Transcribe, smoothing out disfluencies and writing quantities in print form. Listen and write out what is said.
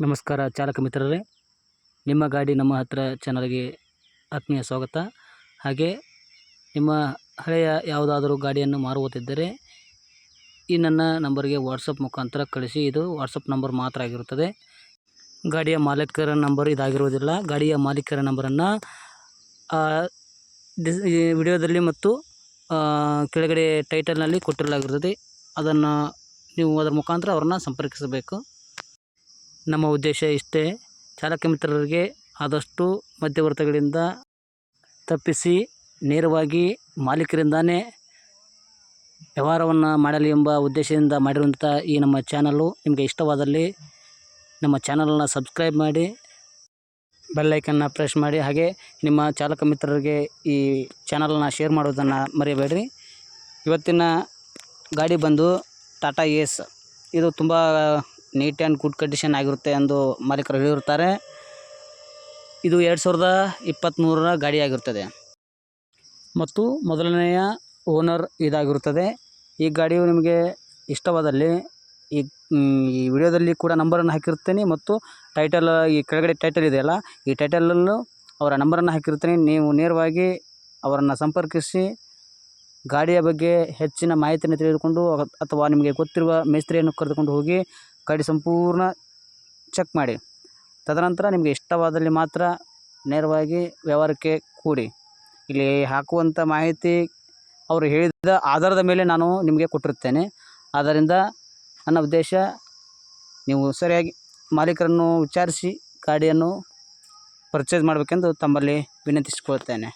ನಮಸ್ಕಾರ ಚಾಲಕ ಮಿತ್ರರೇ, ನಿಮ್ಮ ಗಾಡಿ ನಮ್ಮ ಹತ್ರ ಚಾನಲ್ಗೆ ಆತ್ಮೀಯ ಸ್ವಾಗತ. ಹಾಗೆ ನಿಮ್ಮ ಹಳೆಯ ಯಾವುದಾದರೂ ಗಾಡಿಯನ್ನು ಮಾರುವುದಿದ್ದರೆ ಈ ನನ್ನ ನಂಬರ್ಗೆ ವಾಟ್ಸಪ್ ಮುಖಾಂತರ ಕಳಿಸಿ. ಇದು ವಾಟ್ಸಪ್ ನಂಬರ್ ಮಾತ್ರ ಆಗಿರುತ್ತದೆ. ಗಾಡಿಯ ಮಾಲೀಕರ ನಂಬರ್ ಇದಾಗಿರುವುದಿಲ್ಲ. ಗಾಡಿಯ ಮಾಲೀಕರ ನಂಬರನ್ನು ಈ ವಿಡಿಯೋದಲ್ಲಿ ಮತ್ತು ಕೆಳಗಡೆ ಟೈಟಲ್ನಲ್ಲಿ ಕೊಟ್ಟಿರಲಾಗಿರುತ್ತದೆ. ಅದನ್ನು ನೀವು ಅದರ ಮುಖಾಂತರ ಅವ್ರನ್ನ ಸಂಪರ್ಕಿಸಬೇಕು. ನಮ್ಮ ಉದ್ದೇಶ ಇಷ್ಟೇ, ಚಾಲಕ ಮಿತ್ರರಿಗೆ ಆದಷ್ಟು ಮಧ್ಯವರ್ತಿಗಳಿಂದ ತಪ್ಪಿಸಿ ನೇರವಾಗಿ ಮಾಲೀಕರಿಂದಾನೇ ವ್ಯವಹಾರವನ್ನು ಮಾಡಲಿ ಎಂಬ ಉದ್ದೇಶದಿಂದ ಮಾಡಿರುವಂಥ ಈ ನಮ್ಮ ಚಾನಲ್ಲು ನಿಮಗೆ ಇಷ್ಟವಾದಲ್ಲಿ ನಮ್ಮ ಚಾನಲನ್ನು ಸಬ್ಸ್ಕ್ರೈಬ್ ಮಾಡಿ, ಬೆಲ್ ಐಕನ್ನ ಪ್ರೆಸ್ ಮಾಡಿ. ಹಾಗೆ ನಿಮ್ಮ ಚಾಲಕ ಮಿತ್ರರಿಗೆ ಈ ಚಾನಲನ್ನು ಶೇರ್ ಮಾಡೋದನ್ನು ಮರೆಯಬೇಡ್ರಿ. ಇವತ್ತಿನ ಗಾಡಿ ಬಂದು ಟಾಟಾ ಏಸ್. ಇದು ತುಂಬ ನೀಟ್ ಆ್ಯಂಡ್ ಗುಡ್ ಕಂಡೀಷನ್ ಆಗಿರುತ್ತೆ ಎಂದು ಮಾಲೀಕರು ಹೇಳಿರುತ್ತಾರೆ. ಇದು 2023ರ ಗಾಡಿ ಆಗಿರುತ್ತದೆ ಮತ್ತು ಮೊದಲನೆಯ ಓನರ್ ಇದಾಗಿರುತ್ತದೆ. ಈ ಗಾಡಿಯು ನಿಮಗೆ ಇಷ್ಟವಾದಲ್ಲಿ ಈ ವಿಡಿಯೋದಲ್ಲಿ ಕೂಡ ನಂಬರನ್ನು ಹಾಕಿರ್ತೀನಿ ಮತ್ತು ಟೈಟಲ್ ಈ ಕೆಳಗಡೆ ಟೈಟಲ್ ಇದೆಯಲ್ಲ, ಈ ಟೈಟಲಲ್ಲೂ ಅವರ ನಂಬರನ್ನು ಹಾಕಿರ್ತೀನಿ. ನೀವು ನೇರವಾಗಿ ಅವರನ್ನು ಸಂಪರ್ಕಿಸಿ ಗಾಡಿಯ ಬಗ್ಗೆ ಹೆಚ್ಚಿನ ಮಾಹಿತಿಯನ್ನು ತಿಳಿದುಕೊಂಡು ಅಥವಾ ನಿಮಗೆ ಗೊತ್ತಿರುವ ಮೇಸ್ತ್ರಿಯನ್ನು ಕರೆದುಕೊಂಡು ಹೋಗಿ ಗಾಡಿ ಸಂಪೂರ್ಣ ಚೆಕ್ ಮಾಡಿ. ತದನಂತರ ನಿಮಗೆ ಇಷ್ಟವಾದಲ್ಲಿ ಮಾತ್ರ ನೇರವಾಗಿ ವ್ಯವಹಾರಕ್ಕೆ ಕೂಡಿ. ಇಲ್ಲಿ ಹಾಕುವಂಥ ಮಾಹಿತಿ ಅವರು ಹೇಳಿದ ಆಧಾರದ ಮೇಲೆ ನಾನು ನಿಮಗೆ ಕೊಟ್ಟಿರುತ್ತೇನೆ. ಆದ್ದರಿಂದ ನನ್ನ ಉದ್ದೇಶ, ನೀವು ಸರಿಯಾಗಿ ಮಾಲೀಕರನ್ನು ವಿಚಾರಿಸಿ ಗಾಡಿಯನ್ನು ಪರ್ಚೇಸ್ ಮಾಡಬೇಕೆಂದು ತಮ್ಮಲ್ಲಿ ವಿನಂತಿಸಿಕೊಳ್ತೇನೆ.